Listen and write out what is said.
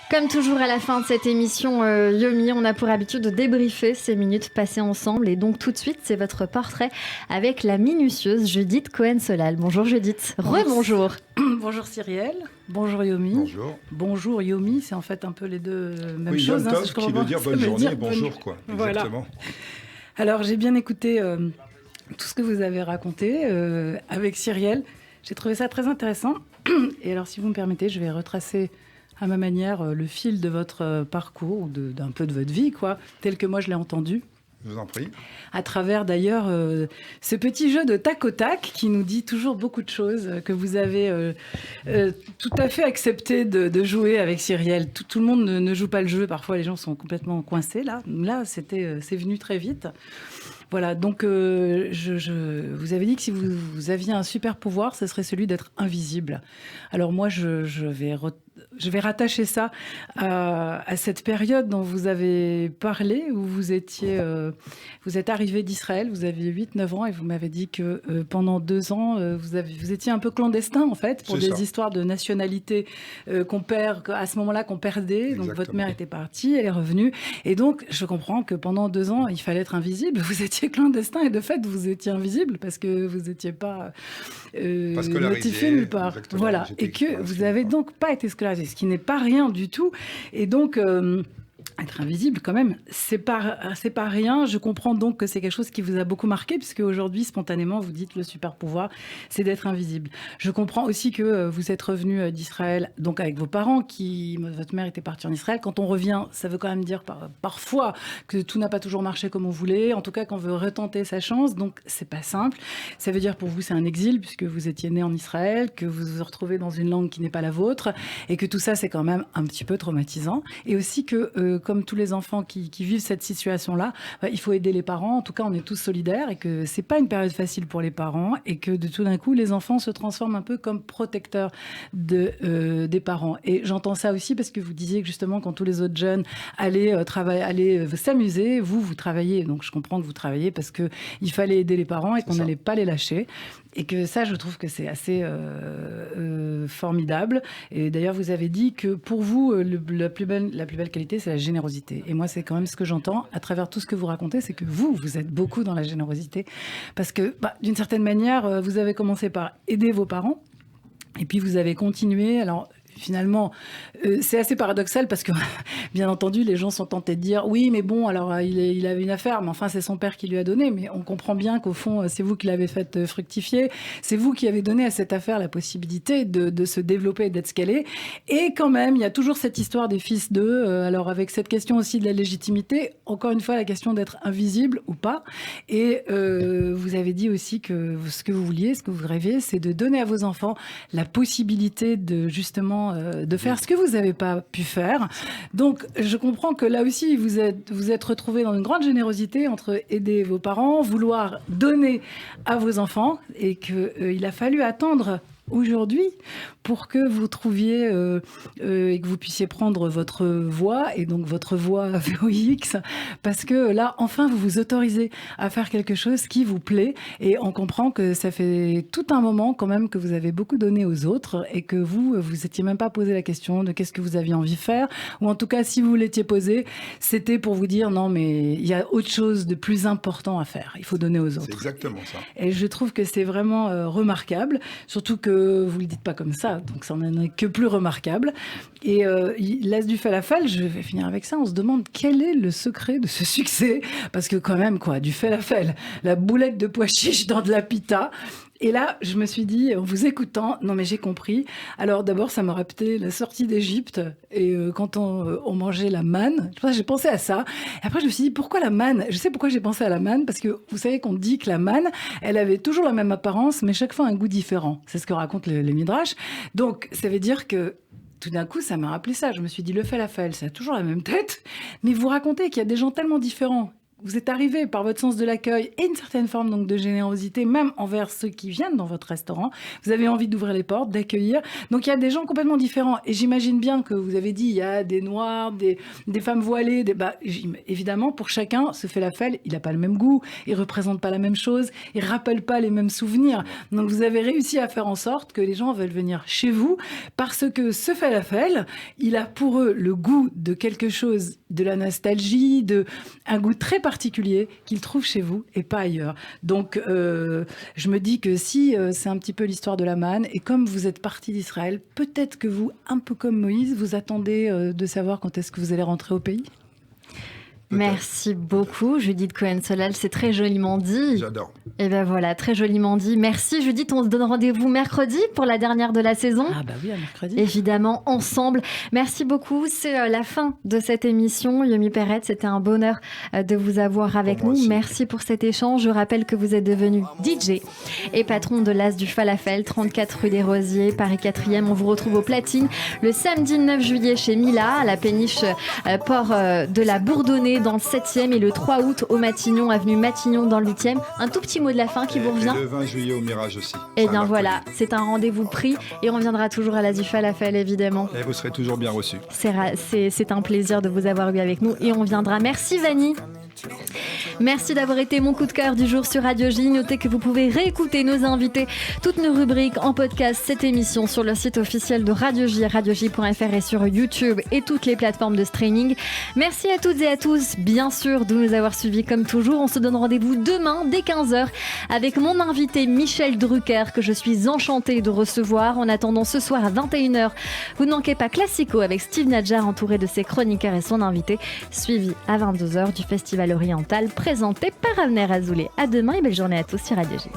Comme toujours à la fin de cette émission Yomi, on a pour habitude de débriefer ces minutes passées ensemble. Et donc tout de suite, c'est votre portrait avec la minutieuse Judith Cohen-Solal. Bonjour Judith. Rebonjour. Bonjour Cyrielle. Bonjour Yomi. Bonjour. Bonjour Yomi, c'est en fait un peu les deux mêmes oui, choses. Yom Tov, qui veut dire bonne journée et bonjour, quoi. Voilà. Exactement. Alors j'ai bien écouté tout ce que vous avez raconté avec Cyrielle. J'ai trouvé ça très intéressant. Et alors si vous me permettez, je vais retracer à ma manière le fil de votre parcours, d'un peu de votre vie, quoi, tel que moi je l'ai entendu. Je vous en prie. À travers d'ailleurs ce petit jeu de tac au tac qui nous dit toujours beaucoup de choses, que vous avez tout à fait accepté de jouer avec Cyrielle. Tout le monde ne joue pas le jeu, parfois les gens sont complètement coincés. Là c'est venu très vite. Voilà, donc vous avez dit que si vous aviez un super pouvoir, ce serait celui d'être invisible. Alors moi, je vais rattacher ça à cette période dont vous avez parlé, où vous êtes arrivé d'Israël, vous aviez 8-9 ans, et vous m'avez dit que pendant 2 ans, vous étiez un peu clandestin, en fait, pour des histoires de nationalité qu'on perd, à ce moment-là, qu'on perdait. Exactement. Donc votre mère était partie, elle est revenue. Et donc, je comprends que pendant 2 ans, il fallait être invisible. Vous étiez clandestin, et de fait, vous étiez invisible parce que vous n'étiez pas notifié nulle part. Voilà, et que vous n'avez donc pas été scolarisé, ce qui n'est pas rien du tout. Et donc, être invisible, quand même, c'est pas rien. Je comprends donc que c'est quelque chose qui vous a beaucoup marqué, puisque aujourd'hui, spontanément, vous dites le super pouvoir, c'est d'être invisible. Je comprends aussi que vous êtes revenu d'Israël, donc avec vos parents, votre mère était partie en Israël. Quand on revient, ça veut quand même dire parfois que tout n'a pas toujours marché comme on voulait. En tout cas, qu'on veut retenter sa chance, donc c'est pas simple. Ça veut dire pour vous, c'est un exil, puisque vous étiez né en Israël, que vous vous retrouvez dans une langue qui n'est pas la vôtre, et que tout ça, c'est quand même un petit peu traumatisant. Et aussi que comme tous les enfants qui vivent cette situation-là, il faut aider les parents. En tout cas, on est tous solidaires, et que c'est pas une période facile pour les parents, et que de tout d'un coup, les enfants se transforment un peu comme protecteurs des parents. Et j'entends ça aussi parce que vous disiez que justement, quand tous les autres jeunes allaient s'amuser, vous travaillez. Donc je comprends que vous travaillez parce que il fallait aider les parents et qu'on n'allait pas les lâcher. Et que ça, je trouve que c'est assez formidable. Et d'ailleurs, vous avez dit que pour vous, la plus belle qualité, c'est la générosité. Et moi, c'est quand même ce que j'entends à travers tout ce que vous racontez, c'est que vous êtes beaucoup dans la générosité. Parce que, d'une certaine manière, vous avez commencé par aider vos parents. Et puis, vous avez continué. Alors, finalement, c'est assez paradoxal parce que, bien entendu, les gens sont tentés de dire « Oui, mais bon, alors il avait une affaire, mais enfin, c'est son père qui lui a donné. » Mais on comprend bien qu'au fond, c'est vous qui l'avez fait fructifier. C'est vous qui avez donné à cette affaire la possibilité de se développer et d'être ce qu'elle est. Et quand même, il y a toujours cette histoire des fils d'eux. Alors, avec cette question aussi de la légitimité, encore une fois, la question d'être invisible ou pas. Et vous avez dit aussi que ce que vous vouliez, ce que vous rêviez, c'est de donner à vos enfants la possibilité de justement de faire ce que vous n'avez pas pu faire. Donc, je comprends que là aussi, vous êtes retrouvés dans une grande générosité entre aider vos parents, vouloir donner à vos enfants, et qu'il a fallu attendre aujourd'hui pour que vous trouviez et que vous puissiez prendre votre voix, et donc votre voix VOX, parce que là, enfin, vous vous autorisez à faire quelque chose qui vous plaît, et on comprend que ça fait tout un moment quand même que vous avez beaucoup donné aux autres, et que vous étiez même pas posé la question de qu'est-ce que vous aviez envie de faire, ou en tout cas, si vous l'étiez posé, c'était pour vous dire non, mais il y a autre chose de plus important à faire, il faut donner aux autres. C'est exactement ça. Et je trouve que c'est vraiment remarquable, surtout que vous le dites pas comme ça, donc ça n'en est que plus remarquable. Et l'as du falafel, je vais finir avec ça, on se demande quel est le secret de ce succès, parce que quand même, quoi, du falafel, la boulette de pois chiche dans de la pita. Et là, je me suis dit, en vous écoutant, non mais j'ai compris. Alors d'abord, ça m'a rappelé la sortie d'Égypte, et quand on mangeait la manne, j'ai pensé à ça. Et après, je me suis dit, pourquoi la manne ? Je sais pourquoi j'ai pensé à la manne, parce que vous savez qu'on dit que la manne, elle avait toujours la même apparence, mais chaque fois un goût différent. C'est ce que racontent les Midrash. Donc, ça veut dire que tout d'un coup, ça m'a rappelé ça. Je me suis dit, le falafel, ça a toujours la même tête, mais vous racontez qu'il y a des gens tellement différents vous êtes arrivé par votre sens de l'accueil et une certaine forme donc de générosité, même envers ceux qui viennent dans votre restaurant. Vous avez envie d'ouvrir les portes, d'accueillir. Donc il y a des gens complètement différents. Et j'imagine bien que vous avez dit, il y a des noirs, des femmes voilées. Évidemment, pour chacun, ce falafel, il n'a pas le même goût, il ne représente pas la même chose, il ne rappelle pas les mêmes souvenirs. Donc vous avez réussi à faire en sorte que les gens veulent venir chez vous parce que ce falafel, il a pour eux le goût de quelque chose, de la nostalgie, un goût très particulier qu'ils trouvent chez vous et pas ailleurs. Donc, je me dis que si c'est un petit peu l'histoire de la manne, et comme vous êtes parti d'Israël, peut-être que vous, un peu comme Moïse, vous attendez de savoir quand est-ce que vous allez rentrer au pays ? Merci beaucoup, Judith Cohen-Solal, c'est très joliment dit. J'adore. Et ben voilà, très joliment dit. Merci Judith, on se donne rendez-vous mercredi pour la dernière de la saison. Ah bah oui, à mercredi. Évidemment, ensemble. Merci beaucoup, c'est la fin de cette émission. Yomi Perret, c'était un bonheur de vous avoir avec nous. Aussi. Merci pour cet échange. Je rappelle que vous êtes devenu DJ et patron de l'As du Falafel, 34 rue des Rosiers, Paris 4e. On vous retrouve au platine le samedi 9 juillet chez Mila, à la péniche port de la Bourdonnais dans le 7e et le 3 août au Matignon, avenue Matignon dans le 8e. Un tout petit mot de la fin qui vous revient. Et le 20 juillet au Mirage aussi. Et bien voilà, c'est un rendez-vous pris et on viendra toujours à l'As du Falafel évidemment. Et vous serez toujours bien reçus. C'est un plaisir de vous avoir eu avec nous et on viendra. Merci Vanny. Merci d'avoir été mon coup de cœur du jour sur Radio J. Notez que vous pouvez réécouter nos invités, toutes nos rubriques en podcast, cette émission sur le site officiel de Radio J, radioj.fr et sur YouTube et toutes les plateformes de streaming. Merci à toutes et à tous, bien sûr, de nous avoir suivis comme toujours. On se donne rendez-vous demain dès 15h avec mon invité Michel Drucker que je suis enchantée de recevoir. En attendant ce soir à 21h, vous ne manquez pas Classico avec Steve Nadjar entouré de ses chroniqueurs et son invité, suivi à 22h du Festival Oriental présenté par Avner Azoulay. À demain et belle journée à tous sur Radio J.